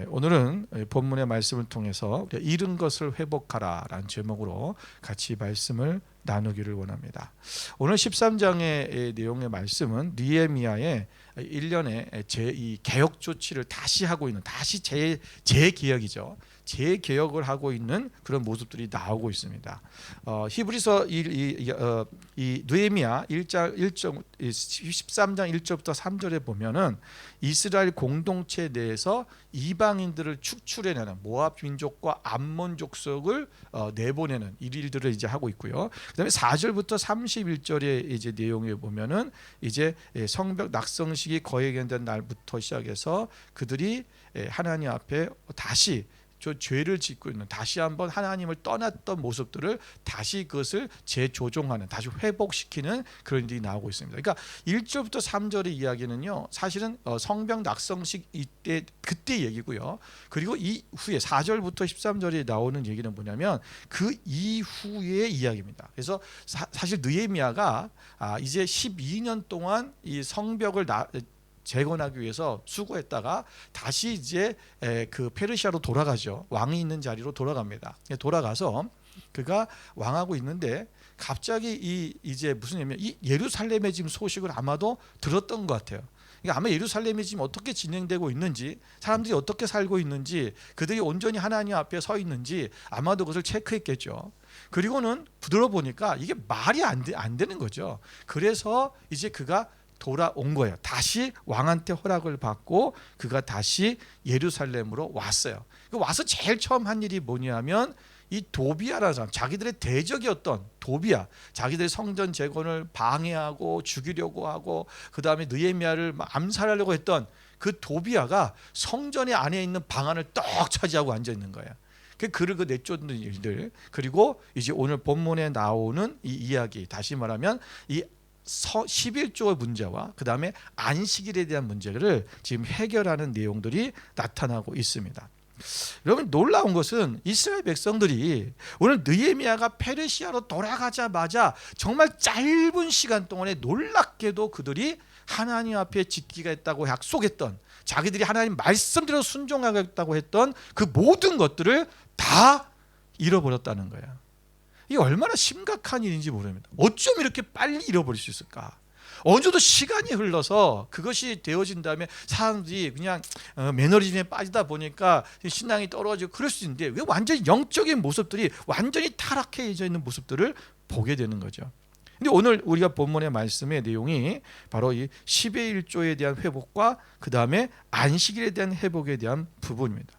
오늘은 본문의 말씀을 통해서 잃은 것을 회복하라라는 제목으로 같이 말씀을 나누기를 원합니다. 오늘 13장의 내용의 말씀은 느헤미야의 1년의 이 개혁 조치를 다시 하고 있는, 다시 재개혁이죠. 재개혁을 하고 있는 그런 모습들이 나오고 있습니다. 히브리서 이 느헤미야 13장 1절부터 3절에 보면은 이스라엘 공동체 내에서 이방인들을 축출해내는 모압 민족과 암몬 족속을 내보내는 일들을 이제 하고 있고요. 그다음에 4절부터 31절의 이제 내용에 보면은 이제 성벽 낙성식이 거행된 날부터 시작해서 그들이 하나님 앞에 다시 죄를 짓고 있는, 다시 한번 하나님을 떠났던 모습들을 다시 그것을 재조종하는, 다시 회복시키는 그런 일이 나오고 있습니다. 그러니까 1절부터 3절의 이야기는요, 사실은 성벽 낙성식 그때 얘기고요. 그리고 이후에 4절부터 13절에 나오는 얘기는 뭐냐면 그 이후의 이야기입니다. 그래서 사실 느헤미야가 이제 12년 동안 이 성벽을 재건하기 위해서 수고했다가 다시 이제 그 페르시아로 돌아가죠. 왕이 있는 자리로 돌아갑니다. 돌아가서 그가 왕하고 있는데 갑자기 이제 무슨 일이냐면 이 예루살렘의 지금 소식을 아마도 들었던 것 같아요. 그러니까 아마 예루살렘이 지금 어떻게 진행되고 있는지, 사람들이 어떻게 살고 있는지, 그들이 온전히 하나님 앞에 서 있는지 아마도 그것을 체크했겠죠. 그리고는 들어보니까 이게 말이 안 되는 거죠. 그래서 이제 그가 돌아온 거예요. 다시 왕한테 허락을 받고 그가 다시 예루살렘으로 왔어요. 와서 제일 처음 한 일이 뭐냐면 이 도비야라는 사람, 자기들의 대적이었던 도비야, 자기들의 성전 재건을 방해하고 죽이려고 하고 그 다음에 느헤미야를 암살하려고 했던 그 도비야가 성전의 안에 있는 방 안을 떡 차지하고 앉아 있는 거예요. 그를 내쫓는 일들, 그리고 이제 오늘 본문에 나오는 이 이야기, 다시 말하면 이 11조의 문제와 그 다음에 안식일에 대한 문제를 지금 해결하는 내용들이 나타나고 있습니다. 여러분, 놀라운 것은 이스라엘 백성들이 오늘 느헤미야가 페르시아로 돌아가자마자 정말 짧은 시간 동안에 놀랍게도 그들이 하나님 앞에 지키가 했다고 약속했던, 자기들이 하나님 말씀대로 순종하겠다고 했던 그 모든 것들을 다 잃어버렸다는 거예요. 이게 얼마나 심각한 일인지 모릅니다. 어쩜 이렇게 빨리 잃어버릴 수 있을까? 어느 정도 시간이 흘러서 그것이 되어진 다음에 사람들이 그냥 매너리즘에 빠지다 보니까 신앙이 떨어지고 그럴 수 있는데 왜 완전히 영적인 모습들이 완전히 타락해져 있는 모습들을 보게 되는 거죠. 근데 오늘 우리가 본문의 말씀의 내용이 바로 이 10의 1조에 대한 회복과 그 다음에 안식일에 대한 회복에 대한 부분입니다.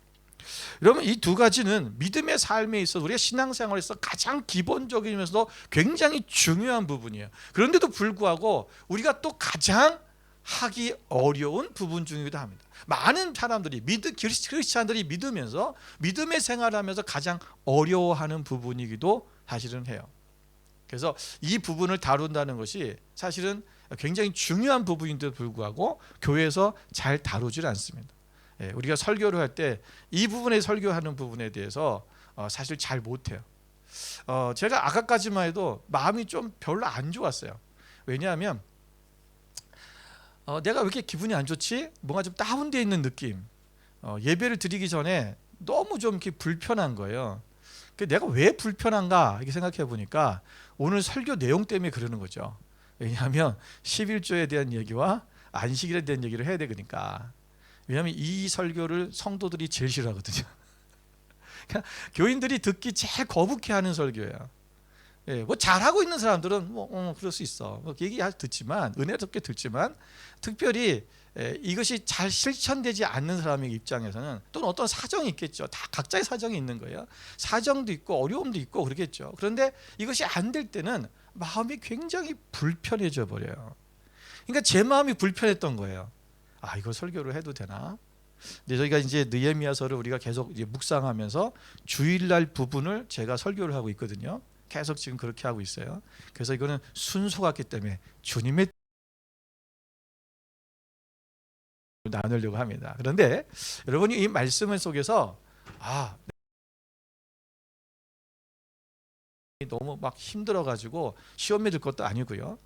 여러분, 이 두 가지는 믿음의 삶에 있어서 우리가 신앙생활에서 가장 기본적이면서도 굉장히 중요한 부분이에요. 그런데도 불구하고 우리가 또 가장 하기 어려운 부분 중이기도 합니다. 많은 사람들이 크리스찬들이 믿으면서 믿음의 생활하면서 가장 어려워하는 부분이기도 사실은 해요. 그래서 이 부분을 다룬다는 것이 사실은 굉장히 중요한 부분인데도 불구하고 교회에서 잘 다루질 않습니다. 우리가 설교를 할 때 이 부분에 설교하는 부분에 대해서 사실 잘 못해요. 제가 아까까지만 해도 마음이 좀 별로 안 좋았어요. 왜냐하면 내가 왜 이렇게 기분이 안 좋지? 뭔가 좀 다운되어 있는 느낌. 예배를 드리기 전에 너무 좀 이렇게 불편한 거예요. 내가 왜 불편한가 이렇게 생각해 보니까 오늘 설교 내용 때문에 그러는 거죠. 왜냐하면 11조에 대한 얘기와 안식일에 대한 얘기를 해야 되니까. 왜냐하면 이 설교를 성도들이 제일 싫어하거든요. 그러니까 교인들이 듣기 제일 거북해하는 설교예요. 뭐 잘하고 있는 사람들은 그럴 수 있어. 얘기 듣지만, 은혜롭게 듣지만, 특별히 이것이 잘 실천되지 않는 사람의 입장에서는 또는 어떤 사정이 있겠죠. 다 각자의 사정이 있는 거예요. 사정도 있고 어려움도 있고 그렇겠죠. 그런데 이것이 안 될 때는 마음이 굉장히 불편해져 버려요. 그러니까 제 마음이 불편했던 거예요. 이거 설교를 해도 되나? 근데 저희가 이제 느헤미야서를 우리가 계속 이제 묵상하면서 주일날 부분을 제가 설교를 하고 있거든요. 계속 지금 그렇게 하고 있어요. 그래서 이거는 순서가 있기 때문에 주님의 나누려고 합니다. 그런데 여러분이 이 말씀 속에서 너무 막 힘들어가지고 시험에 들 것도 아니고요.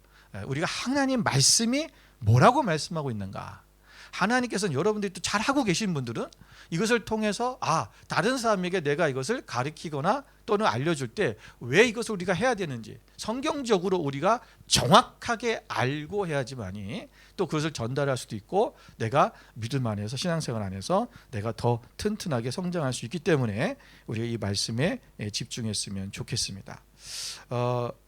우리가 하나님 말씀이 뭐라고 말씀하고 있는가? 하나님께서는 여러분들이 또 잘하고 계신 분들은 이것을 통해서 다른 사람에게 내가 이것을 가르치거나 또는 알려줄 때 왜 이것을 우리가 해야 되는지 성경적으로 우리가 정확하게 알고 해야지만이 또 그것을 전달할 수도 있고 내가 믿음 안에서 신앙생활 안에서 내가 더 튼튼하게 성장할 수 있기 때문에 우리가 이 말씀에 집중했으면 좋겠습니다.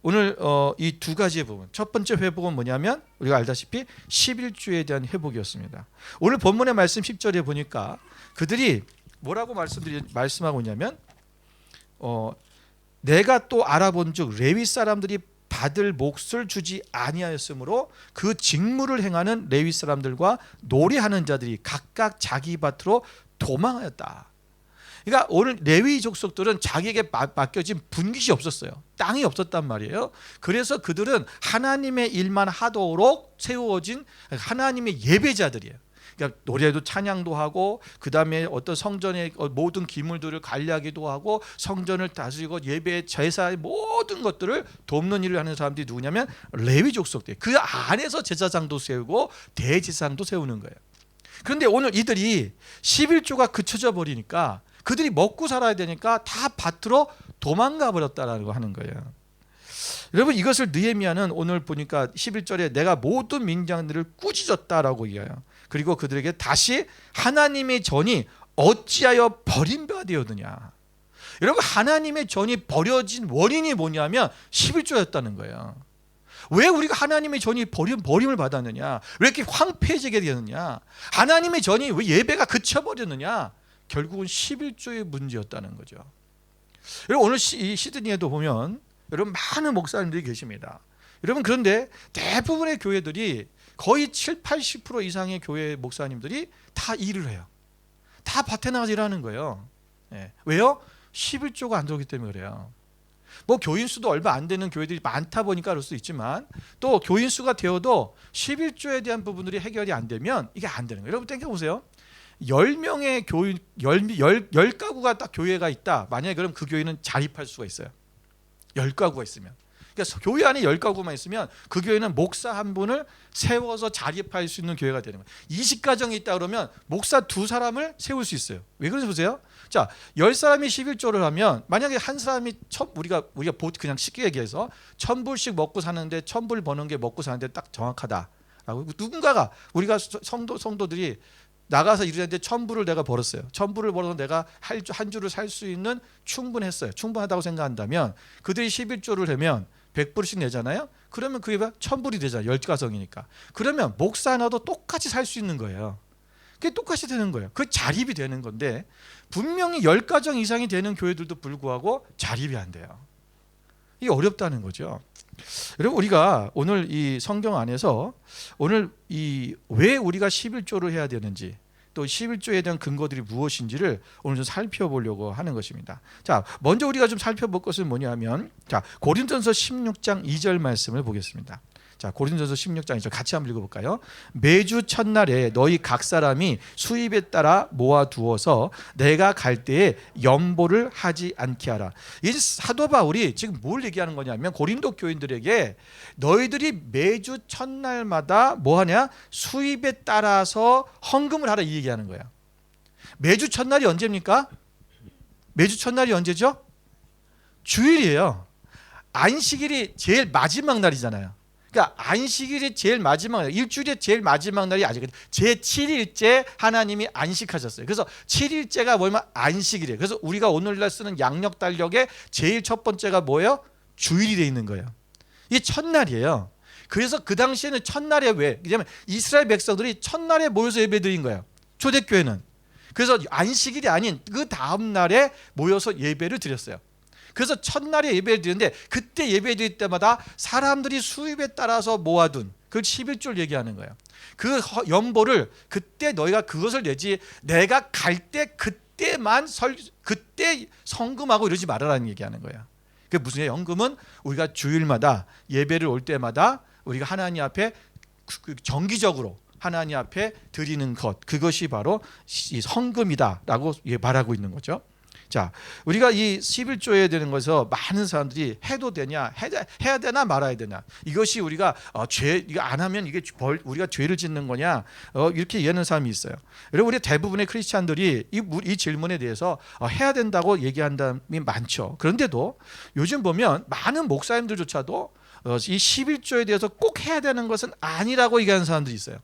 오늘 이 두 가지의 부분, 첫 번째 회복은 뭐냐면 우리가 알다시피 11조에 대한 회복이었습니다. 오늘 본문의 말씀 10절에 보니까 그들이 뭐라고 말씀하고 있냐면 내가 또 알아본즉 레위 사람들이 받을 몫을 주지 아니하였으므로 그 직무를 행하는 레위 사람들과 노래하는 자들이 각각 자기 밭으로 도망하였다. 그러니까 오늘 레위 족속들은 자기에게 맡겨진 분깃이 없었어요. 땅이 없었단 말이에요. 그래서 그들은 하나님의 일만 하도록 세워진 하나님의 예배자들이에요. 그러니까 노래도 찬양도 하고 그 다음에 어떤 성전의 모든 기물들을 관리하기도 하고 성전을 다스리고 예배 제사의 모든 것들을 돕는 일을 하는 사람들이 누구냐면 레위 족속들. 그 안에서 제사장도 세우고 대제사장도 세우는 거예요. 그런데 오늘 이들이 11조가 그쳐져 버리니까 그들이 먹고 살아야 되니까 다 밭으로 도망가 버렸다라는 거 하는 거예요. 여러분 이것을 느헤미야는 오늘 보니까 11절에 내가 모든 민장들을 꾸짖었다라고 얘기해요. 그리고 그들에게 다시 하나님의 전이 어찌하여 버림받아 되었느냐. 여러분 하나님의 전이 버려진 원인이 뭐냐면 11조였다는 거예요. 왜 우리가 하나님의 전이 버림을 받았느냐, 왜 이렇게 황폐해지게 되었느냐, 하나님의 전이 왜 예배가 그쳐버렸느냐, 결국은 11조의 문제였다는 거죠. 여러분 오늘 이 시드니에도 보면 여러분 많은 목사님들이 계십니다. 여러분 그런데 대부분의 교회들이 거의 7, 80% 이상의 교회 목사님들이 다 일을 해요. 다 밭에 나가서 일하는 거예요. 왜요? 11조가 안 들어오기 때문에 그래요. 뭐 교인 수도 얼마 안 되는 교회들이 많다 보니까 그럴 수 있지만 또 교인 수가 되어도 11조에 대한 부분들이 해결이 안 되면 이게 안 되는 거예요. 여러분 땡겨보세요. 10명의 교인 10가구가 딱 교회가 있다. 만약에 그럼 그 교회는 자립할 수가 있어요. 10가구가 있으면. 그러니까 교회 안에 10가구만 있으면 그 교회는 목사 한 분을 세워서 자립할 수 있는 교회가 되는 거예요. 20가정이 있다 그러면 목사 2사람을 세울 수 있어요. 왜 그런지 보세요. 자, 10사람이 11조를 하면 만약에 한 사람이 우리가 그냥 쉽게 얘기해서 1000불씩 먹고 사는데 1000불 버는 게 먹고 사는데 딱 정확하다라고 누군가가 우리가 성도들이 나가서 일하는데 1000불을 내가 벌었어요. 1000불을 벌어서 내가 한 주를 살 수 있는 충분했어요. 충분하다고 생각한다면 그들이 11조를 하면 100불씩 내잖아요. 그러면 그게 1000불이 되잖아요. 10가정이니까. 그러면 목사 하나도 똑같이 살 수 있는 거예요. 그게 똑같이 되는 거예요. 그 자립이 되는 건데 분명히 10가정 이상이 되는 교회들도 불구하고 자립이 안 돼요. 이게 어렵다는 거죠. 여러분 우리가 오늘 이 성경 안에서 오늘 왜 우리가 11조를 해야 되는지 또 11조에 대한 근거들이 무엇인지를 오늘 좀 살펴보려고 하는 것입니다. 자, 먼저 우리가 좀 살펴볼 것은 뭐냐면 자, 고린도전서 16장 2절 말씀을 보겠습니다. 자, 고린도전서 16장 2절 같이 한번 읽어볼까요? 매주 첫날에 너희 각 사람이 수입에 따라 모아두어서 내가 갈 때에 연보를 하지 않게 하라. 이 사도 바울이 지금 뭘 얘기하는 거냐면 고린도 교인들에게 너희들이 매주 첫날마다 뭐하냐? 수입에 따라서 헌금을 하라 이 얘기하는 거야. 매주 첫날이 언제입니까? 매주 첫날이 언제죠? 주일이에요. 안식일이 제일 마지막 날이잖아요. 그러니까 안식일이 제일 마지막 날, 일주일의 제일 마지막 날이 아직 제7일째 하나님이 안식하셨어요. 그래서 7일째가 뭐냐면 안식일이에요. 그래서 우리가 오늘날 쓰는 양력 달력의 제일 첫 번째가 뭐예요? 주일이 돼 있는 거예요. 이게 첫날이에요. 그래서 그 당시에는 첫날에 왜냐면 이스라엘 백성들이 첫날에 모여서 예배드린 거예요. 초대교회는. 그래서 안식일이 아닌 그 다음 날에 모여서 예배를 드렸어요. 그래서 첫날에 예배를 드리는데 그때 예배 드릴 때마다 사람들이 수입에 따라서 모아둔 그 11조를 얘기하는 거예요. 그 연보를 그때 너희가 그것을 내지 내가 갈 때 그때만 그때 성금하고 이러지 말아라는 얘기하는 거예요. 그게 무슨 연금은 우리가 주일마다 예배를 올 때마다 우리가 하나님 앞에 정기적으로 하나님 앞에 드리는 것, 그것이 바로 이 성금이다라고 말하고 있는 거죠. 자, 우리가 이 11조에 되는 것에서 많은 사람들이 해도 되냐, 해야 되나 말아야 되냐, 이것이 우리가 이거 안 하면 이게 우리가 죄를 짓는 거냐, 이렇게 이해하는 사람이 있어요. 여러분, 우리 대부분의 크리스찬들이 이 질문에 대해서 해야 된다고 얘기한 사람이 많죠. 그런데도 요즘 보면 많은 목사님들조차도 이 11조에 대해서 꼭 해야 되는 것은 아니라고 얘기하는 사람들이 있어요.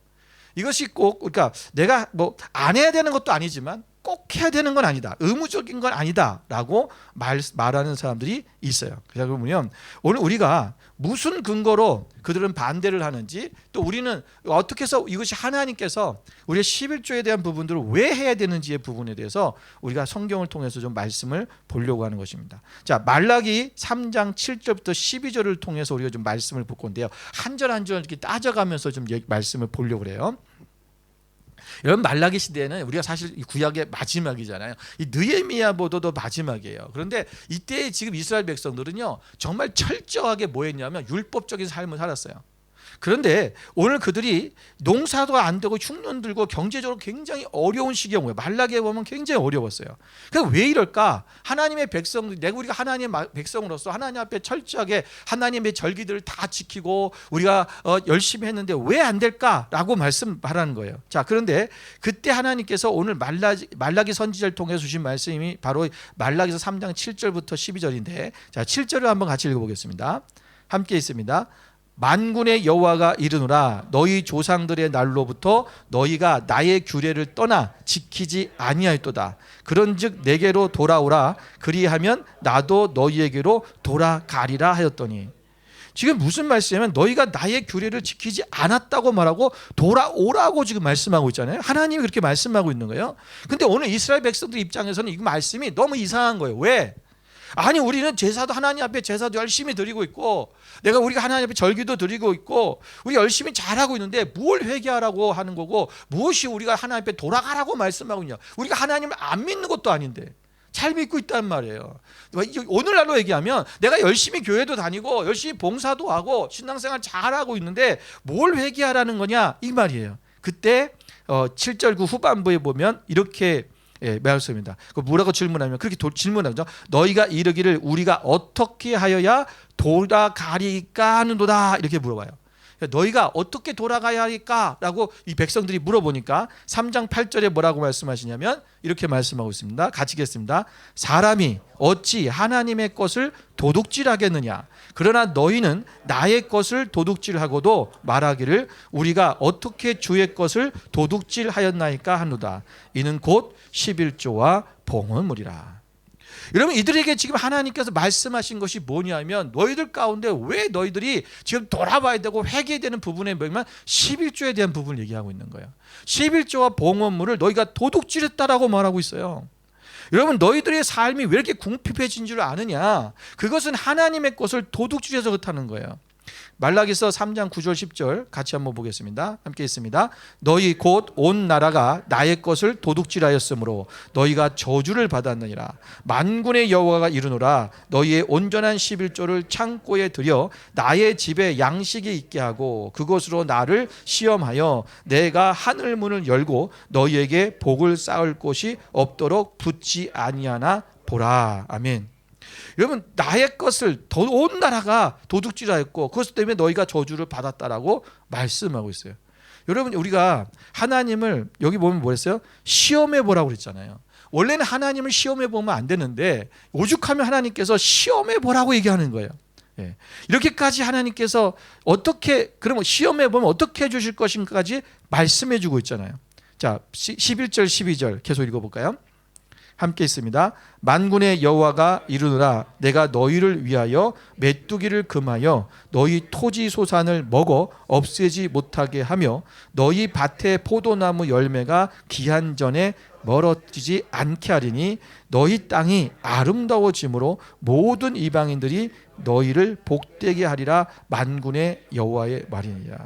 이것이 꼭, 그러니까 내가 뭐 안 해야 되는 것도 아니지만 꼭 해야 되는 건 아니다, 의무적인 건 아니다라고 말하는 사람들이 있어요. 그래서 보면 오늘 우리가 무슨 근거로 그들은 반대를 하는지, 또 우리는 어떻게 해서 이것이 하나님께서 우리의 11조에 대한 부분들을 왜 해야 되는지의 부분에 대해서 우리가 성경을 통해서 좀 말씀을 보려고 하는 것입니다. 자, 말라기 3장 7절부터 12절을 통해서 우리가 좀 말씀을 볼 건데요, 한 절 한 절 이렇게 따져가면서 좀 말씀을 보려고 그래요. 여러분, 말라기 시대에는 우리가 사실 이 구약의 마지막이잖아요. 이 느헤미야보다도 마지막이에요. 그런데 이때 지금 이스라엘 백성들은요, 정말 철저하게 뭐 했냐면 율법적인 삶을 살았어요. 그런데 오늘 그들이 농사도 안 되고 흉년 들고 경제적으로 굉장히 어려운 시기에 온 거예요. 말라기에 보면 굉장히 어려웠어요. 그래서 왜 이럴까? 하나님의 백성들, 우리가 하나님의 백성으로서 하나님 앞에 철저하게 하나님의 절기들을 다 지키고 우리가 열심히 했는데 왜 안 될까라고 말씀하라는 거예요. 자, 그런데 그때 하나님께서 오늘 말라기 선지자를 통해서 주신 말씀이 바로 말라기서 3장 7절부터 12절인데, 자, 7절을 한번 같이 읽어보겠습니다. 함께 있습니다. 만군의 여호와가 이르노라, 너희 조상들의 날로부터 너희가 나의 규례를 떠나 지키지 아니하였도다. 그런즉 내게로 돌아오라, 그리하면 나도 너희에게로 돌아가리라 하였더니. 지금 무슨 말씀이냐면 너희가 나의 규례를 지키지 않았다고 말하고 돌아오라고 지금 말씀하고 있잖아요. 하나님이 그렇게 말씀하고 있는 거예요. 근데 오늘 이스라엘 백성들 입장에서는 이 말씀이 너무 이상한 거예요. 왜? 아니, 우리는 제사도 하나님 앞에 제사도 열심히 드리고 있고, 우리가 하나님 앞에 절기도 드리고 있고, 우리 열심히 잘하고 있는데 뭘 회개하라고 하는 거고, 무엇이 우리가 하나님 앞에 돌아가라고 말씀하고 있냐. 우리가 하나님을 안 믿는 것도 아닌데 잘 믿고 있단 말이에요. 오늘날로 얘기하면 내가 열심히 교회도 다니고 열심히 봉사도 하고 신앙생활 잘하고 있는데 뭘 회개하라는 거냐, 이 말이에요. 그때 7절 그 후반부에 보면 이렇게 말씀입니다. 뭐라고 질문하면 그렇게 질문하죠. 너희가 이르기를 우리가 어떻게 하여야 돌아가리까 하는도다, 이렇게 물어봐요. 너희가 어떻게 돌아가야 할까라고 이 백성들이 물어보니까 3장 8절에 뭐라고 말씀하시냐면 이렇게 말씀하고 있습니다. 같이 읽겠습니다. 사람이 어찌 하나님의 것을 도둑질하겠느냐, 그러나 너희는 나의 것을 도둑질하고도 말하기를 우리가 어떻게 주의 것을 도둑질하였나이까 하노다. 이는 곧 11조와 봉헌물이라. 여러분, 이들에게 지금 하나님께서 말씀하신 것이 뭐냐면 너희들 가운데 왜 너희들이 지금 돌아봐야 되고 회개되는 부분에 보면 11조에 대한 부분을 얘기하고 있는 거예요. 11조와 봉헌물을 너희가 도둑질했다라고 말하고 있어요. 여러분, 너희들의 삶이 왜 이렇게 궁핍해진 줄 아느냐? 그것은 하나님의 것을 도둑질해서 그렇다는 거예요. 말라기서 3장 9절 10절 같이 한번 보겠습니다. 함께 있습니다. 너희 곧 온 나라가 나의 것을 도둑질하였으므로 너희가 저주를 받았느니라. 만군의 여호와가 이르노라, 너희의 온전한 11조를 창고에 들여 나의 집에 양식이 있게 하고 그것으로 나를 시험하여 내가 하늘 문을 열고 너희에게 복을 쌓을 곳이 없도록 붙지 아니하나 보라. 아멘. 여러분, 나의 것을 온 나라가 도둑질하였고 그것 때문에 너희가 저주를 받았다라고 말씀하고 있어요. 여러분, 우리가 하나님을 여기 보면 뭐랬어요? 시험해 보라고 그랬잖아요. 원래는 하나님을 시험해 보면 안 되는데 오죽하면 하나님께서 시험해 보라고 얘기하는 거예요. 이렇게까지 하나님께서 어떻게, 그러면 시험해 보면 어떻게 해주실 것인가까지 말씀해 주고 있잖아요. 자, 11절 12절 계속 읽어볼까요? 함께 있습니다. 만군의 여호와가 이르노라, 내가 너희를 위하여 메뚜기를 금하여 너희 토지 소산을 먹어 없애지 못하게 하며 너희 밭의 포도나무 열매가 기한 전에 멀어지지 않게 하리니 너희 땅이 아름다워짐으로 모든 이방인들이 너희를 복되게 하리라. 만군의 여호와의 말이니라.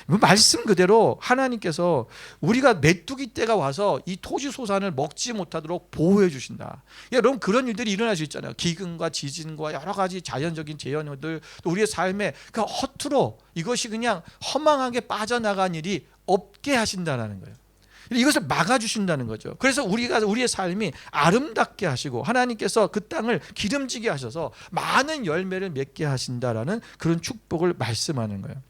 말씀 그대로 하나님께서 우리가 메뚜기 때가 와서 이 토지 소산을 먹지 못하도록 보호해 주신다. 여러분, 그런 일들이 일어날 수 있잖아요. 기근과 지진과 여러 가지 자연적인 재현들, 또 우리의 삶에 그 허투루 이것이 그냥 허망하게 빠져나간 일이 없게 하신다는 거예요. 이것을 막아주신다는 거죠. 그래서 우리의 삶이 아름답게 하시고 하나님께서 그 땅을 기름지게 하셔서 많은 열매를 맺게 하신다라는 그런 축복을 말씀하는 거예요.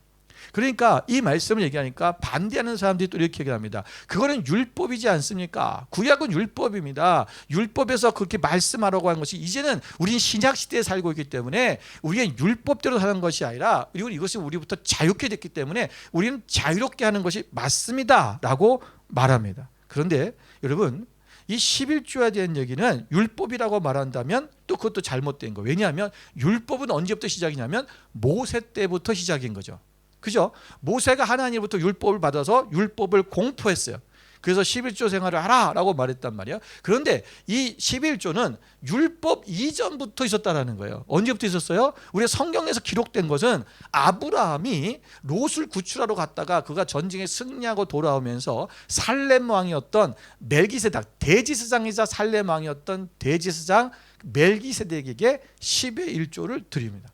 그러니까 이 말씀을 얘기하니까 반대하는 사람들이 또 이렇게 얘기합니다. 그거는 율법이지 않습니까? 구약은 율법입니다. 율법에서 그렇게 말씀하라고 하는 것이 이제는 우리는 신약 시대에 살고 있기 때문에 우리의 율법대로 사는 것이 아니라 그리고 이것이 우리부터 자유케 됐기 때문에 우리는 자유롭게 하는 것이 맞습니다 라고 말합니다. 그런데 여러분, 이 11조에 대한 얘기는 율법이라고 말한다면 또 그것도 잘못된 거예요. 왜냐하면 율법은 언제부터 시작이냐면 모세 때부터 시작인 거죠. 그죠? 모세가 하나님부터 율법을 받아서 율법을 공포했어요. 그래서 11조 생활을 하라라고 말했단 말이에요. 그런데 이 11조는 율법 이전부터 있었다라는 거예요. 언제부터 있었어요? 우리 성경에서 기록된 것은 아브라함이 롯을 구출하러 갔다가 그가 전쟁에 승리하고 돌아오면서 살렘 왕이었던 멜기세덱, 대지사장이자 살렘 왕이었던 대지사장 멜기세덱에게 10의 1조를 드립니다.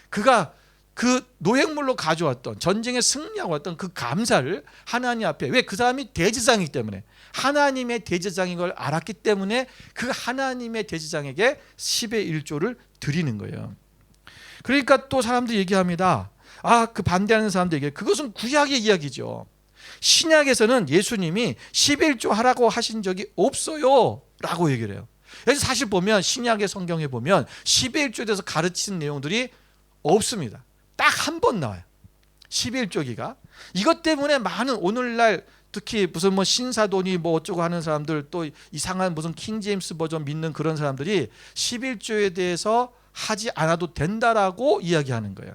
그가 그 노획물로 가져왔던 전쟁에 승리하고 왔던 그 감사를 하나님 앞에, 왜? 그 사람이 대제사장이기 때문에, 하나님의 대제사장인 걸 알았기 때문에 그 하나님의 대제사장에게 10의 1조를 드리는 거예요. 그러니까 또 사람들이 얘기합니다. 그 반대하는 사람들 얘기해요. 그것은 구약의 이야기죠. 신약에서는 예수님이 11조 하라고 하신 적이 없어요 라고 얘기를 해요. 그래서 사실 보면 신약의 성경에 보면 11조에 대해서 가르치는 내용들이 없습니다. 딱 한 번 나와요. 11조기가. 이것 때문에 많은 오늘날 특히 무슨 뭐 신사돈이 뭐 어쩌고 하는 사람들, 또 이상한 무슨 킹제임스 버전 믿는 그런 사람들이 11조에 대해서 하지 않아도 된다라고 이야기하는 거예요.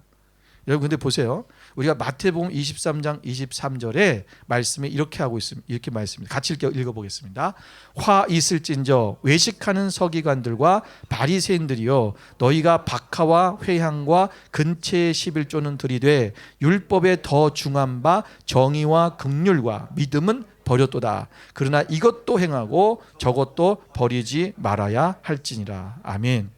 여러분 근데 보세요. 우리가 마태복음 23장 23절에 말씀에 이렇게 하고 있습니다. 이렇게 말씀입니다. 같이 읽어보겠습니다. 화 있을진저 외식하는 서기관들과 바리새인들이여, 너희가 박하와 회향과 근체의 11조는 들이되 율법에 더 중한 바 정의와 긍휼과 믿음은 버렸도다. 그러나 이것도 행하고 저것도 버리지 말아야 할지니라. 아멘.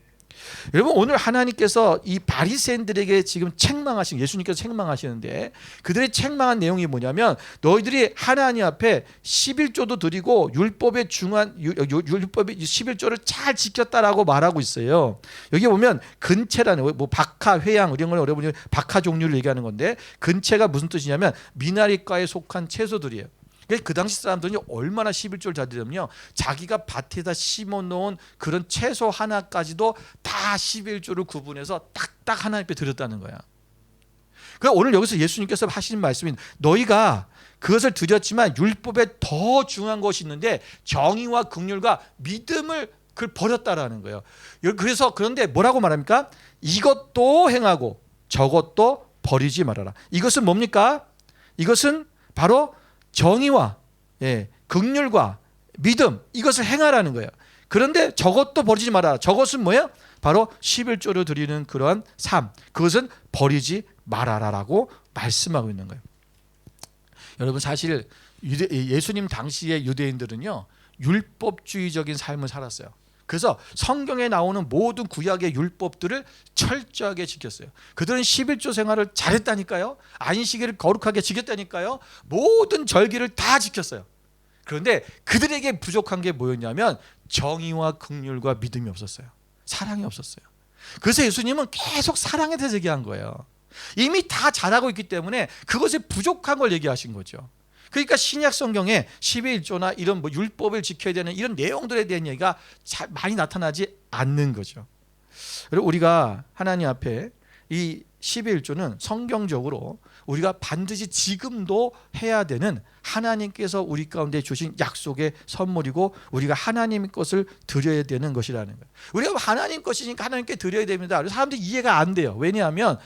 여러분, 오늘 하나님께서 이 바리새인들에게 지금 책망하신, 예수님께서 책망하시는데 그들의 책망한 내용이 뭐냐면, 너희들이 하나님 앞에 11조도 드리고 율법의 중한 율법의 11조를 잘 지켰다라고 말하고 있어요. 여기 보면 근체라는 뭐 박하, 회양 이런 걸 여러분이 박하 종류를 얘기하는 건데, 근체가 무슨 뜻이냐면 미나리과에 속한 채소들이에요. 그 당시 사람들은 얼마나 11조를 잘 드렸냐면요, 자기가 밭에다 심어놓은 그런 채소 하나까지도 다 11조를 구분해서 딱딱 하나님께 드렸다는 거야. 그러니까 오늘 여기서 예수님께서 하시는 말씀인, 너희가 그것을 드렸지만 율법에 더 중요한 것이 있는데 정의와 긍휼과 믿음을 그걸 버렸다라는 거예요. 그래서 그런데 뭐라고 말합니까? 이것도 행하고 저것도 버리지 말아라. 이것은 뭡니까? 이것은 바로 정의와 긍휼과 믿음, 이것을 행하라는 거예요. 그런데 저것도 버리지 마라. 저것은 뭐예요? 바로 11조를 드리는 그러한 삶, 그것은 버리지 말아라라고 말씀하고 있는 거예요. 여러분, 사실 예수님 당시의 유대인들은요, 율법주의적인 삶을 살았어요. 그래서 성경에 나오는 모든 구약의 율법들을 철저하게 지켰어요. 그들은 11조 생활을 잘했다니까요. 안식일을 거룩하게 지켰다니까요. 모든 절기를 다 지켰어요. 그런데 그들에게 부족한 게 뭐였냐면 정의와 긍휼과 믿음이 없었어요. 사랑이 없었어요. 그래서 예수님은 계속 사랑에 대해서 얘기한 거예요. 이미 다 잘하고 있기 때문에 그것이 부족한 걸 얘기하신 거죠. 그러니까 신약 성경에 11조나 이런 뭐 율법을 지켜야 되는 이런 내용들에 대한 얘기가 많이 나타나지 않는 거죠. 그리고 우리가 하나님 앞에 이 11조는 성경적으로 우리가 반드시 지금도 해야 되는 하나님께서 우리 가운데 주신 약속의 선물이고 우리가 하나님 것을 드려야 되는 것이라는 거예요. 우리가 하나님 것이니까 하나님께 드려야 됩니다. 사람들이 이해가 안 돼요. 왜냐하면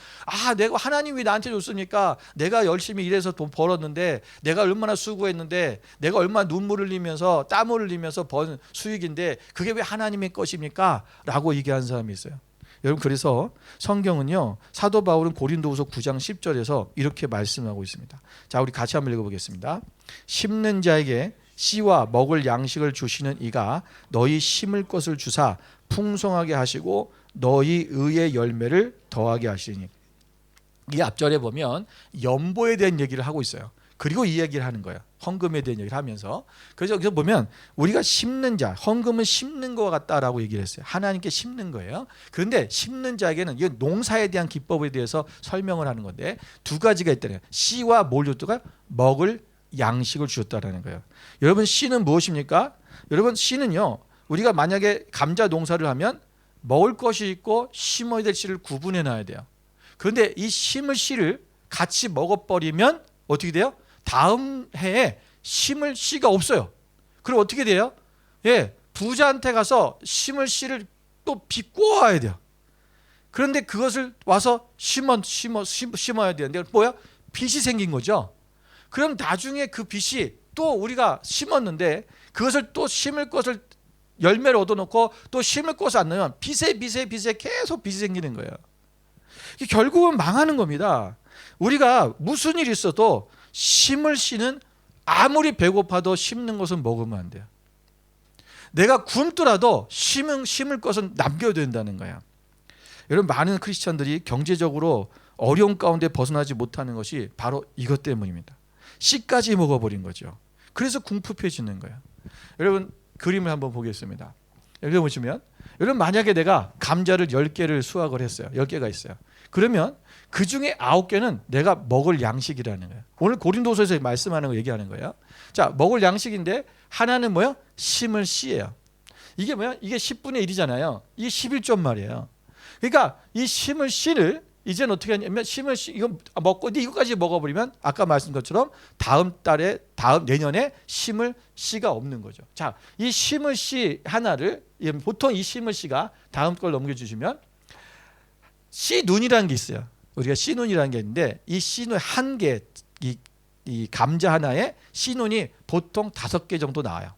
내가 하나님이 나한테 줬으니까, 내가 열심히 일해서 돈 벌었는데, 내가 얼마나 수고했는데, 내가 얼마나 눈물을 흘리면서 땀을 흘리면서 번 수익인데 그게 왜 하나님의 것입니까? 라고 얘기하는 사람이 있어요. 여러분, 그래서 성경은요, 사도 바울은 고린도후서 9장 10절에서 이렇게 말씀하고 있습니다. 자, 우리 같이 한번 읽어보겠습니다. 심는 자에게 씨와 먹을 양식을 주시는 이가 너희 심을 것을 주사 풍성하게 하시고 너희 의의 열매를 더하게 하시니. 이 앞절에 보면 연보에 대한 얘기를 하고 있어요. 그리고 이 얘기를 하는 거예요. 헌금에 대한 얘기를 하면서. 그래서 여기서 보면 우리가 심는 자, 헌금은 심는 것과 같다라고 얘기를 했어요. 하나님께 심는 거예요. 그런데 심는 자에게는 이 농사에 대한 기법에 대해서 설명을 하는 건데 두 가지가 있다는 거예요. 씨와 뭘 줬다가 먹을 양식을 주셨다라는 거예요. 여러분 씨는 무엇입니까? 여러분 씨는요. 우리가 만약에 감자 농사를 하면 먹을 것이 있고 심어야 될 씨를 구분해 놔야 돼요. 그런데 이 심을 씨를 같이 먹어버리면 어떻게 돼요? 다음 해에 심을 씨가 없어요. 그럼 어떻게 돼요? 예, 부자한테 가서 심을 씨를 또 빚고 와야 돼요. 그런데 그것을 와서 심어야 되는데 뭐야? 빚이 생긴 거죠. 그럼 나중에 그 빚이 또 우리가 심었는데 그것을 또 심을 것을 열매를 얻어놓고 또 심을 것을 안 넣으면 빚에 계속 빚이 생기는 거예요. 결국은 망하는 겁니다. 우리가 무슨 일이 있어도 심을 씨는 아무리 배고파도 심는 것은 먹으면 안 돼요. 내가 굶더라도 심을 것은 남겨야 된다는 거야. 여러분 많은 크리스천들이 경제적으로 어려운 가운데 벗어나지 못하는 것이 바로 이것 때문입니다. 씨까지 먹어버린 거죠. 그래서 궁핍해지는 거예요. 여러분 그림을 한번 보겠습니다. 여기 보시면 여러분 만약에 내가 감자를 10개를 수확을 했어요. 10개가 있어요. 그러면 그 중에 9개는 내가 먹을 양식이라는 거예요. 오늘 고린도서에서 말씀하는 거 얘기하는 거예요. 자, 먹을 양식인데 하나는 뭐야? 심을 씨예요. 이게 뭐야? 이게 10분의 1이잖아요. 이게 11조 말이에요. 그러니까 이 심을 씨를 이제는 어떻게 하냐면 심을 씨 이거 먹고 이거까지 먹어버리면 아까 말씀드린 것처럼 다음 내년에 심을 씨가 없는 거죠. 자, 이 심을 씨 하나를 보통 이 심을 씨가 다음 걸 넘겨주시면 씨 눈이라는 게 있어요. 우리가 씨 눈이라는 게 있는데 이 씨 눈 한 개, 이 감자 하나에 씨 눈이 보통 5개 정도 나와요.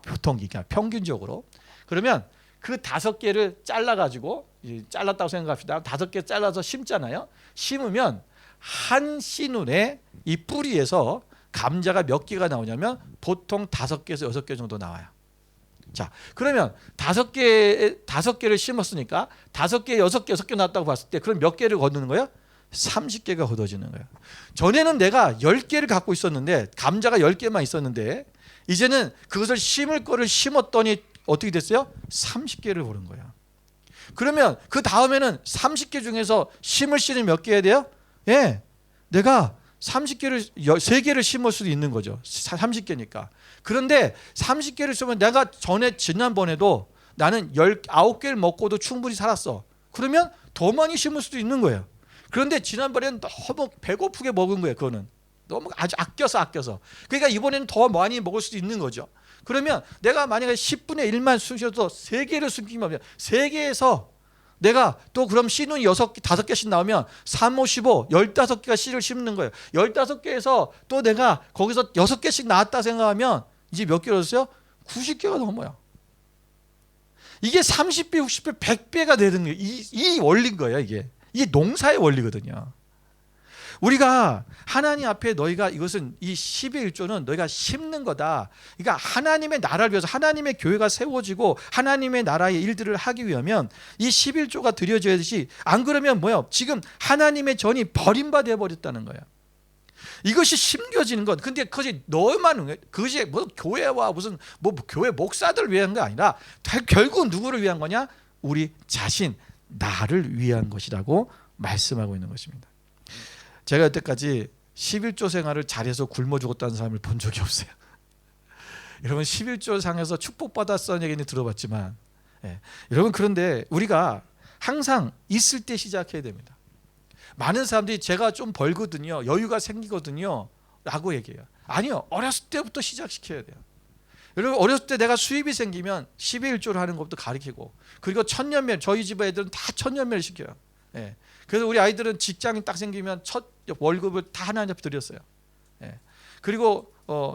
보통 그러니까 평균적으로. 그러면 그 5개를 잘라가지고 잘랐다고 생각합시다. 5개 잘라서 심잖아요. 심으면 한 씨 눈에 이 뿌리에서 감자가 몇 개가 나오냐면 보통 5개에서 6개 정도 나와요. 자, 그러면 5개를 심었으니까 5개, 6개, 6개 나왔다고 봤을 때 그럼 몇 개를 거두는 거예요? 30개가 걷어지는 거예요. 전에는 내가 10개를 갖고 있었는데 감자가 10개만 있었는데 이제는 그것을 심을 거를 심었더니 어떻게 됐어요? 30개를 고른 거예요. 그러면 그 다음에는 30개 중에서 심을 씨는 몇 개 해야 돼요? 예, 내가 30개를 3개를 심을 수도 있는 거죠. 30개니까. 그런데 30개를 심으면 내가 지난번에도 나는 9개를 먹고도 충분히 살았어. 그러면 더 많이 심을 수도 있는 거예요. 그런데 지난번에는 너무 배고프게 먹은 거예요. 그거는 너무 아주 아껴서. 그러니까 이번에는 더 많이 먹을 수도 있는 거죠. 그러면 내가 만약에 10분의 1만 숨쉬어도 3개를 숨기면 3개에서 내가 또 그럼 씨눈이 5개씩 나오면 3, 5, 15, 15개가 씨를 심는 거예요. 15개에서 또 내가 거기서 6개씩 나왔다 생각하면 이제 몇 개를 얻었어요? 90개가 넘어요. 이게 30배, 60배, 100배가 되는 거예요. 이 원리인 거예요. 이게 농사의 원리거든요. 우리가 하나님 앞에 너희가 이것은 이 11조는 너희가 심는 거다. 그러니까 하나님의 나라를 위해서 하나님의 교회가 세워지고 하나님의 나라의 일들을 하기 위하면 이 11조가 드려져야 되지 안 그러면 뭐예요? 지금 하나님의 전이 버림받아 버렸다는 거예요. 이것이 심겨지는 것. 근데 그것이 너만 그것이 뭐 교회와 무슨 뭐 교회 목사들을 위한 게 아니라 결국 누구를 위한 거냐? 우리 자신 나를 위한 것이라고 말씀하고 있는 것입니다. 제가 여태까지 11조 생활을 잘해서 굶어 죽었다는 사람을 본 적이 없어요. 여러분 11조 상에서 축복받았다는 얘기는 들어봤지만 여러분 그런데 우리가 항상 있을 때 시작해야 됩니다. 많은 사람들이 제가 좀 벌거든요. 여유가 생기거든요. 라고 얘기해요. 아니요. 어렸을 때부터 시작시켜야 돼요. 여러분 어렸을 때 내가 수입이 생기면 11조를 하는 것부터 가르치고 그리고 천년멸 저희 집 애들은 다 천년멸 시켜요. 그래서 우리 아이들은 직장이 딱 생기면 첫 월급을 다 하나님 앞에 드렸어요. 그리고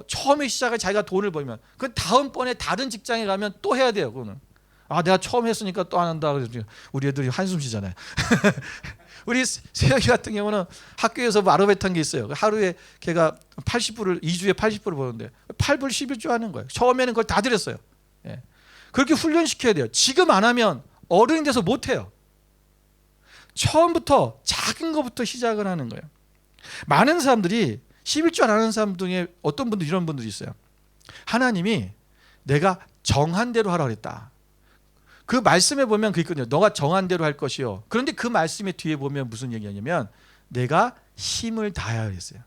처음에 시작에 자기가 돈을 벌면 그 다음번에 다른 직장에 가면 또 해야 돼요. 그거는 내가 처음 했으니까 또 안 한다. 그래서 우리 애들이 한숨 쉬잖아요. 우리 세혁이 같은 경우는 학교에서 뭐 아르바이트 한 게 있어요. 하루에 걔가 80불을 2주에 80불을 버는데 8불 11조 하는 거예요. 처음에는 그걸 다 드렸어요. 그렇게 훈련시켜야 돼요. 지금 안 하면 어른이 돼서 못 해요. 처음부터 작은 것부터 시작을 하는 거예요. 많은 사람들이 11조 안 하는 사람 중에 어떤 분들 이런 분들이 있어요. 하나님이 내가 정한 대로 하라고 했다. 그 말씀에 보면 그 있거든요. 너가 정한 대로 할 것이요. 그런데 그 말씀의 뒤에 보면 무슨 얘기냐면 내가 힘을 다하여 했어요.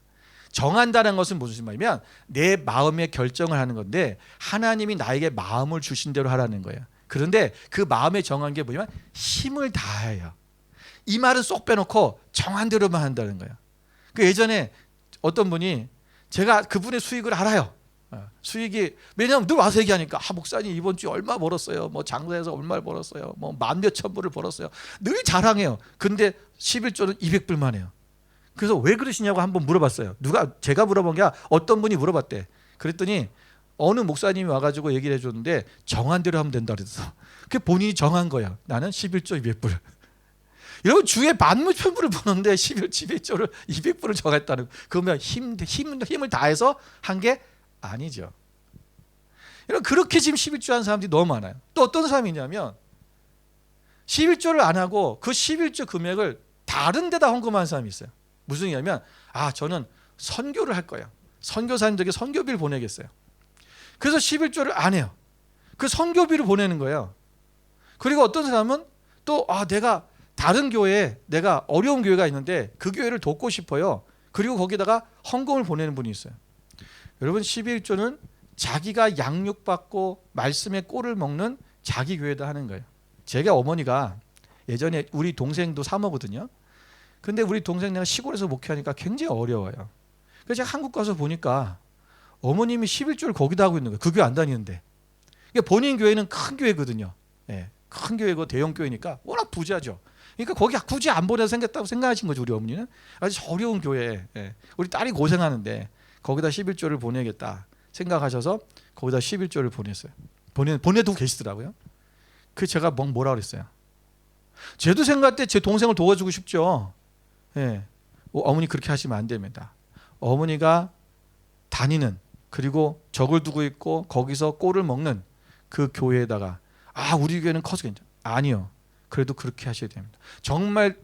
정한다는 것은 무슨 말이냐면 내 마음의 결정을 하는 건데 하나님이 나에게 마음을 주신 대로 하라는 거예요. 그런데 그 마음에 정한 게 뭐냐면 힘을 다하여. 이 말은 쏙 빼놓고 정한 대로만 한다는 거예요. 그 예전에 어떤 분이 제가 그분의 수익을 알아요. 수익이 왜냐하면 늘 와서 얘기하니까 목사님 이번 주에 얼마 벌었어요. 뭐 장사해서 얼마 벌었어요. 뭐 만 몇천 불을 벌었어요. 늘 자랑해요. 근데 11조는 200불만 해요. 그래서 왜 그러시냐고 한번 물어봤어요. 제가 물어본 게 어떤 분이 물어봤대. 그랬더니 어느 목사님이 와가지고 얘기를 해줬는데 정한 대로 하면 된다 그래서 그게 본인이 정한 거야. 나는 11조 200불. 여러분 주에 만무천불을 버는데 11조를 200불을 정했다는 거. 그러면 힘을 다해서 한 게 아니죠. 여러분 그렇게 지금 11조 한 사람들이 너무 많아요. 또 어떤 사람이 있냐면 11조를 안 하고 그 11조 금액을 다른 데다 헌금하는 사람이 있어요. 무슨 얘기냐면 저는 선교를 할 거예요. 선교사님들에게 선교비를 보내겠어요. 그래서 11조를 안 해요. 그 선교비를 보내는 거예요. 그리고 어떤 사람은 또 내가 다른 교회에 내가 어려운 교회가 있는데 그 교회를 돕고 싶어요. 그리고 거기다가 헌금을 보내는 분이 있어요. 여러분 11조는 자기가 양육받고 말씀의 꼴을 먹는 자기 교회다 하는 거예요. 제가 어머니가 예전에 우리 동생도 사모거든요. 근데 우리 동생 내가 시골에서 목회하니까 굉장히 어려워요. 그래서 제가 한국 가서 보니까 어머님이 11조를 거기다 하고 있는 거예요. 그 교회 안 다니는데. 그러니까 본인 교회는 큰 교회거든요. 큰 교회고 대형 교회니까 워낙 부자죠. 그러니까 거기 굳이 안 보내서 생겼다고 생각하신 거죠. 우리 어머니는 아주 어려운 교회, 우리 딸이 고생하는데 거기다 11조를 보내겠다 생각하셔서 거기다 11조를 보냈어요. 보내두고 계시더라고요. 그래서 제가 뭐라 그랬어요. 쟤도 생각할 때 제 동생을 도와주고 싶죠. 어머니 그렇게 하시면 안 됩니다. 어머니가 다니는 그리고 적을 두고 있고 거기서 꼴을 먹는 그 교회에다가 우리 교회는 커서 괜찮아. 아니요. 그래도 그렇게 하셔야 됩니다. 정말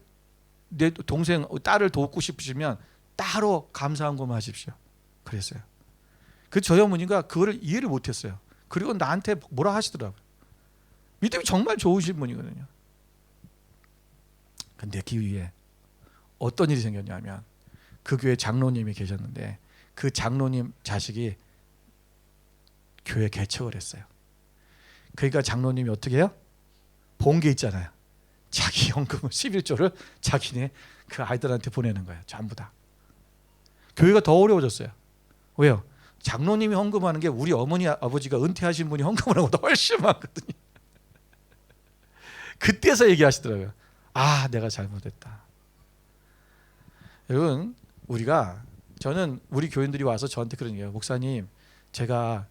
내 동생 딸을 돕고 싶으시면 따로 감사한금 하십시오. 그랬어요. 그 저희 어머니가 그거를 이해를 못했어요. 그리고 나한테 뭐라 하시더라고요. 믿음이 정말 좋으신 분이거든요. 근데 그 위에 어떤 일이 생겼냐면 그 교회 장로님이 계셨는데 그 장로님 자식이 교회 개척을 했어요. 그러니까 장로님이 어떻게 해요? 본 게 있잖아요. 자기 헌금을 11조를 자기네 그 아이들한테 보내는 거예요. 전부 다. 교회가 더 어려워졌어요. 왜요? 장로님이 헌금하는 게 우리 어머니 아버지가 은퇴하신 분이 헌금하는 것보다 훨씬 많거든요. 그때서 얘기하시더라고요. 내가 잘못했다. 여러분 저는 우리 교인들이 와서 저한테 그런 얘기해요. 목사님 제가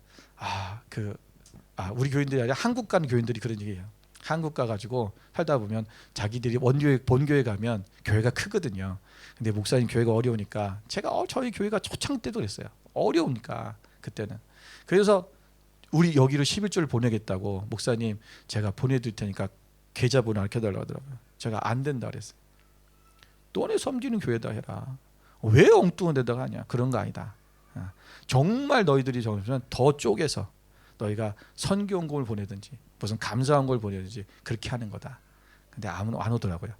우리 교인들이 아니라 한국 간 교인들이 그런 얘기해요. 한국 가가지고 살다 보면 자기들이 본교회 가면 교회가 크거든요. 근데 목사님 교회가 어려우니까 제가 저희 교회가 초창 때도 그랬어요. 어려우니까 그때는. 그래서 우리 여기로 11조를 보내겠다고 목사님 제가 보내드릴 테니까 계좌번호 알려달라고 하더라고요. 제가 안 된다 그랬어요. 너네 섬기는 교회다 해라. 왜 엉뚱한 데다가 하냐. 그런 거 아니다. 정말 너희들이 정말 더 쪼개서 너희가 선교원금을 보내든지 무슨 감사원금을 보내든지 그렇게 하는 거다. 근데 아무도 안 오더라고요.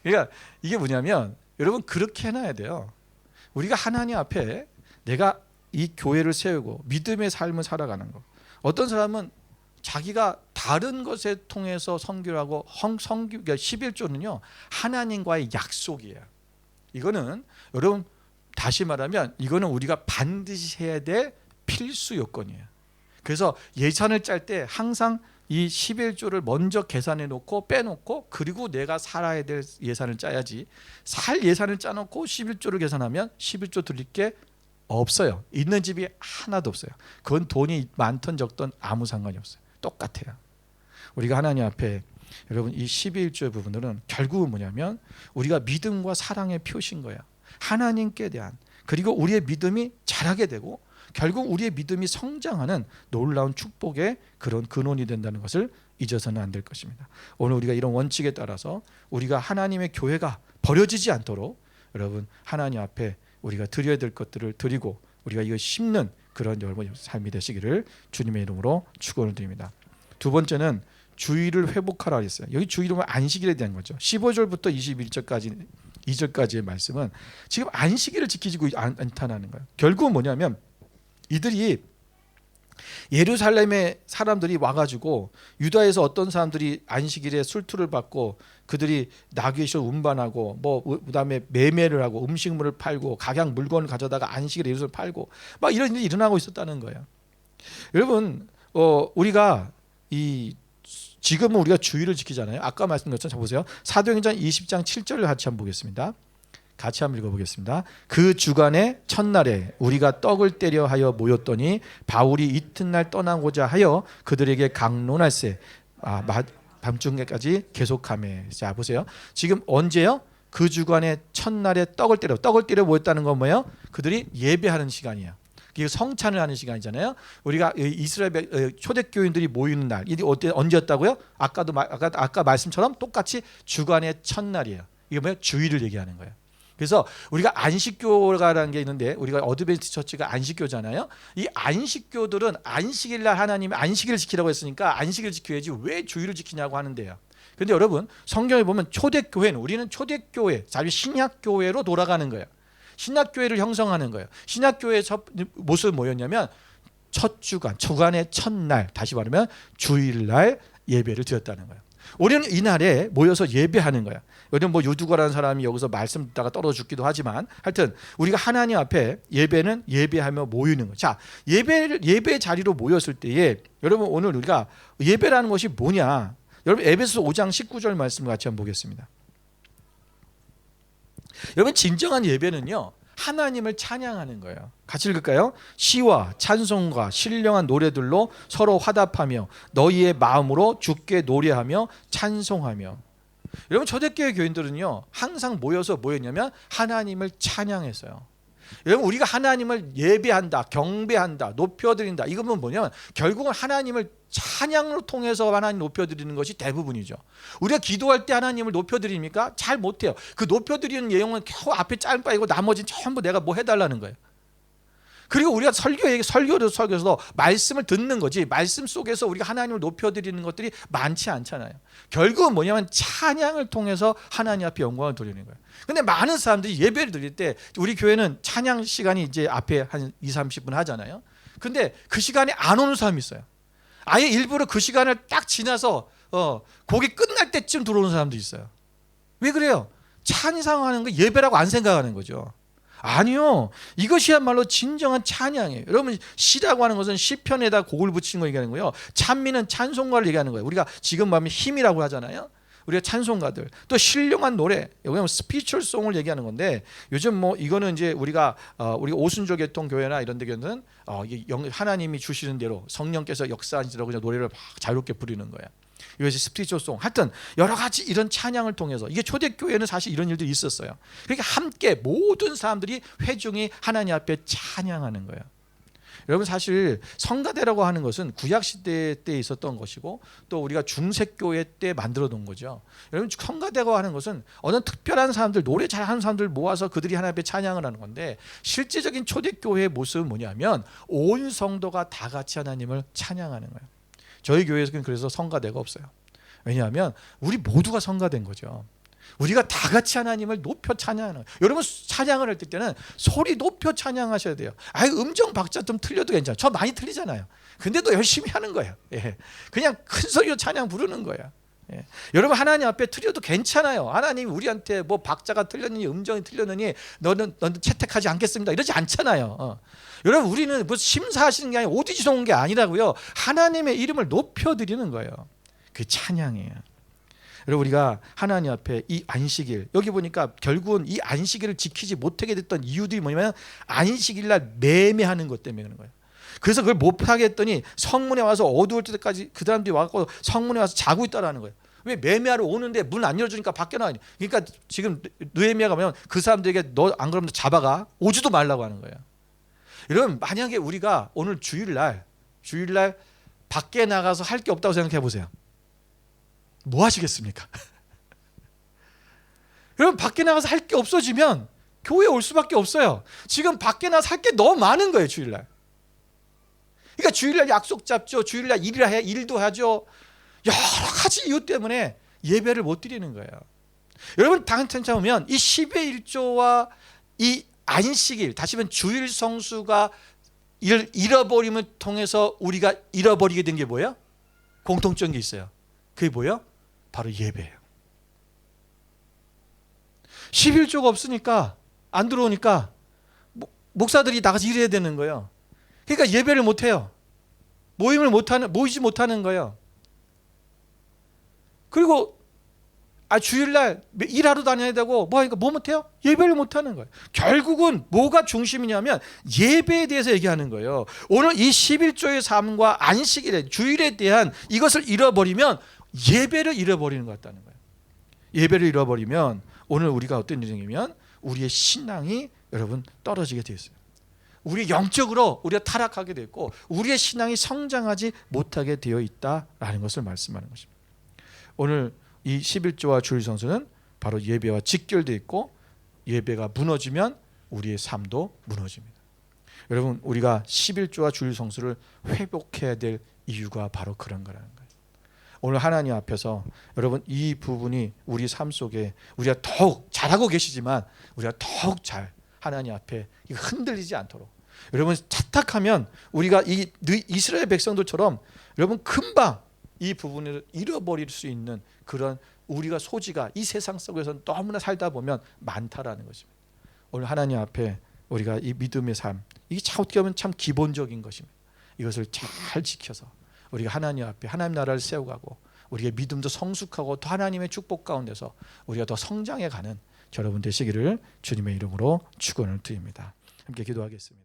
그러니까 이게 뭐냐면 여러분 그렇게 해놔야 돼요. 우리가 하나님 앞에 내가 이 교회를 세우고 믿음의 삶을 살아가는 거. 어떤 사람은 자기가 다른 것에 통해서 선교를 하고 그러니까 11조는요 하나님과의 약속이에요. 이거는 여러분 다시 말하면 이거는 우리가 반드시 해야 될 필수 요건이에요. 그래서 예산을 짤 때 항상 이 11조를 먼저 계산해 놓고 빼놓고 그리고 내가 살아야 될 예산을 짜야지. 살 예산을 짜놓고 11조를 계산하면 11조 드릴 게 없어요. 있는 집이 하나도 없어요. 그건 돈이 많든 적든 아무 상관이 없어요. 똑같아요. 우리가 하나님 앞에 여러분 이 11조의 부분들은 결국은 뭐냐면 우리가 믿음과 사랑의 표시인 거예요. 하나님께 대한 그리고 우리의 믿음이 자라게 되고 결국 우리의 믿음이 성장하는 놀라운 축복의 그런 근원이 된다는 것을 잊어서는 안 될 것입니다. 오늘 우리가 이런 원칙에 따라서 우리가 하나님의 교회가 버려지지 않도록 여러분 하나님 앞에 우리가 드려야 될 것들을 드리고 우리가 이거 심는 그런 여러분 삶이 되시기를 주님의 이름으로 축원을 드립니다. 두 번째는 주의를 회복하라 했어요. 여기 주의는 안식일에 대한 거죠. 15절부터 21절까지 2절까지의 말씀은 지금 안식일을 지키고 않다는 거예요. 결국은 뭐냐면 이들이 예루살렘의 사람들이 와가지고 유다에서 어떤 사람들이 안식일에 술투를 받고 그들이 나귀에서 운반하고 뭐 그다음에 매매를 하고 음식물을 팔고 각양 물건을 가져다가 안식일에 예루살렘 팔고 막 이런 일이 일어나고 있었다는 거예요. 여러분 우리가 지금은 우리가 주의를 지키잖아요. 아까 말씀드린 것처럼 보세요. 사도행전 20장 7절을 같이 한번 보겠습니다. 같이 한번 읽어보겠습니다. 그 주간의 첫날에 우리가 떡을 때려 하여 모였더니 바울이 이튿날 떠나고자 하여 그들에게 강론할세 밤중에까지 계속하매. 자 보세요. 지금 언제요? 그 주간의 첫날에 떡을 때려 모였다는 건 뭐예요? 그들이 예배하는 시간이에요. 이게 성찬을 하는 시간이잖아요. 우리가 이스라엘 초대교인들이 모이는 날 이게 언제였다고요? 아까 말씀처럼 똑같이 주간의 첫날이에요. 이게 뭐예요? 주일을 얘기하는 거예요. 그래서 우리가 안식교라는 게 있는데 우리가 어드벤티스트 처치가 안식교잖아요. 이 안식교들은 안식일날 하나님이 안식일을 지키라고 했으니까 안식일을 지켜야지 왜 주일을 지키냐고 하는데요. 그런데 여러분 성경에 보면 초대교회는 우리는 초대교회, 자주 신약교회로 돌아가는 거예요. 신약교회를 형성하는 거예요. 신약교회의 첫 모습은 뭐였냐면 첫 주간의 첫날, 다시 말하면 주일날 예배를 드렸다는 거예요. 우리는 이날에 모여서 예배하는 거야. 여러분 뭐 유두가라는 사람이 여기서 말씀 듣다가 떨어져 죽기도 하지만 하여튼 우리가 하나님 앞에 예배는 예배하며 모이는 거예요. 자, 예배 자리로 모였을 때에 여러분 오늘 우리가 예배라는 것이 뭐냐? 여러분 에베소 5장 19절 말씀을 같이 한번 보겠습니다. 여러분 진정한 예배는요. 하나님을 찬양하는 거예요. 같이 읽을까요? 시와 찬송과 신령한 노래들로 서로 화답하며 너희의 마음으로 주께 노래하며 찬송하며. 여러분 초대교회 교인들은요 항상 모여서 뭐였냐면 하나님을 찬양했어요. 여러분 우리가 하나님을 예배한다, 경배한다, 높여드린다. 이건 뭐냐면 결국은 하나님을 찬양으로 통해서 하나님 높여드리는 것이 대부분이죠. 우리가 기도할 때 하나님을 높여드립니까? 잘 못해요. 그 높여드리는 내용은 겨우 앞에 짧아이고 나머지는 전부 내가 뭐 해달라는 거예요. 그리고 우리가 설교에서 말씀을 듣는 거지 말씀 속에서 우리가 하나님을 높여드리는 것들이 많지 않잖아요. 결국은 뭐냐면 찬양을 통해서 하나님 앞에 영광을 돌리는 거예요. 근데 많은 사람들이 예배를 드릴 때 우리 교회는 찬양 시간이 이제 앞에 한 20-30분 하잖아요. 근데 그 시간에 안 오는 사람이 있어요. 아예 일부러 그 시간을 딱 지나서 곡이 끝날 때쯤 들어오는 사람도 있어요. 왜 그래요? 찬양하는 거 예배라고 안 생각하는 거죠. 아니요. 이것이야말로 진정한 찬양이에요. 여러분 시라고 하는 것은 시편에다 곡을 붙이는 거 얘기하는 거예요. 찬미는 찬송가를 얘기하는 거예요. 우리가 지금 말하면 힘이라고 하잖아요. 우리가 찬송가들 또 신령한 노래 여기는 스피리추얼송을 얘기하는 건데 요즘 뭐 이거는 이제 우리가 오순절 계통 교회나 이런 데는 하나님이 주시는 대로 성령께서 역사하시는 대로 그냥 노래를 막 자유롭게 부르는 거예요. 이것이 스피리추얼송. 하여튼 여러 가지 이런 찬양을 통해서 이게 초대교회는 사실 이런 일들이 있었어요. 그러니까 함께 모든 사람들이 회중이 하나님 앞에 찬양하는 거예요. 여러분 사실 성가대라고 하는 것은 구약시대 때 있었던 것이고 또 우리가 중세교회 때 만들어 놓은 거죠. 여러분 성가대라고 하는 것은 어느 특별한 사람들 노래 잘하는 사람들 모아서 그들이 하나님 앞에 찬양을 하는 건데 실제적인 초대교회의 모습은 뭐냐면 온 성도가 다 같이 하나님을 찬양하는 거예요. 저희 교회에서는 그래서 성가대가 없어요. 왜냐하면 우리 모두가 성가된 거죠. 우리가 다 같이 하나님을 높여 찬양하는 거예요. 여러분 찬양을 할 때는 소리 높여 찬양하셔야 돼요. 음정 박자 좀 틀려도 괜찮아요. 저 많이 틀리잖아요. 근데도 열심히 하는 거예요. 그냥 큰 소리로 찬양 부르는 거예요. 여러분 하나님 앞에 틀려도 괜찮아요. 하나님이 우리한테 뭐 박자가 틀렸느니 음정이 틀렸느니 너는 채택하지 않겠습니다 이러지 않잖아요. 여러분 우리는 뭐 심사하시는 게 아니라 오디션 온 게 아니라고요. 하나님의 이름을 높여드리는 거예요. 그 찬양이에요. 여러분 우리가 하나님 앞에 이 안식일 여기 보니까 결국은 이 안식일을 지키지 못하게 됐던 이유들이 뭐냐면 안식일날 매매하는 것 때문에 그런 거예요. 그래서 그걸 못하게 했더니 성문에 와서 어두울 때까지 그 사람들이 와서 성문에 와서 자고 있다라는 거예요. 왜 매매하러 오는데 문 안 열어주니까 밖에 나와. 그러니까 지금 느헤미야가 보면 그 사람들에게 너 안 그러면 잡아가 오지도 말라고 하는 거예요. 여러분 만약에 우리가 오늘 주일날 밖에 나가서 할 게 없다고 생각해 보세요. 뭐 하시겠습니까? 여러분 밖에 나가서 할 게 없어지면 교회에 올 수밖에 없어요. 지금 밖에 나서 할 게 너무 많은 거예요, 주일날. 그러니까 주일날 약속 잡죠. 주일날 일도 하죠. 여러 가지 이유 때문에 예배를 못 드리는 거예요. 여러분 당찬찬하면 이 10의 1조와 이 안식일, 다시 말하면 주일 성수가 잃어버림을 통해서 우리가 잃어버리게 된 게 뭐예요? 공통적인 게 있어요. 그게 뭐예요? 바로 예배예요. 11조가 없으니까, 안 들어오니까 목사들이 나가서 일해야 되는 거예요. 그러니까 예배를 못 해요. 모이지 못하는 거예요. 그리고 주일날 일하러 다녀야 되고 하니까 뭐 못해요? 예배를 못하는 거예요. 결국은 뭐가 중심이냐면 예배에 대해서 얘기하는 거예요. 오늘 이 11조의 삶과 안식일에, 주일에 대한 이것을 잃어버리면 예배를 잃어버리는 것 같다는 거예요. 예배를 잃어버리면 오늘 우리가 어떤 일이냐면 우리의 신앙이 여러분 떨어지게 되어 있어요. 우리 영적으로 우리가 타락하게 되고 우리의 신앙이 성장하지 못하게 되어 있다라는 것을 말씀하는 것입니다. 오늘 이 11조와 주일 성수는 바로 예배와 직결되어 있고 예배가 무너지면 우리의 삶도 무너집니다. 여러분 우리가 11조와 주일 성수를 회복해야 될 이유가 바로 그런 거라는 거예요. 오늘 하나님 앞에서 여러분 이 부분이 우리 삶 속에 우리가 더욱 잘하고 계시지만 우리가 더욱 잘 하나님 앞에 흔들리지 않도록 여러분 착탁하면 우리가 이 이스라엘 백성들처럼 여러분 금방 이 부분을 잃어버릴 수 있는 그런 우리가 소지가 이 세상 속에서 너무나 살다 보면 많다라는 것입니다. 오늘 하나님 앞에 우리가 이 믿음의 삶, 이게 어떻게 보면 참 기본적인 것입니다. 이것을 잘 지켜서 우리가 하나님 앞에 하나님 나라를 세워가고 우리의 믿음도 성숙하고 또 하나님의 축복 가운데서 우리가 더 성장해가는 여러분 되시기를 주님의 이름으로 축원을 드립니다. 함께 기도하겠습니다.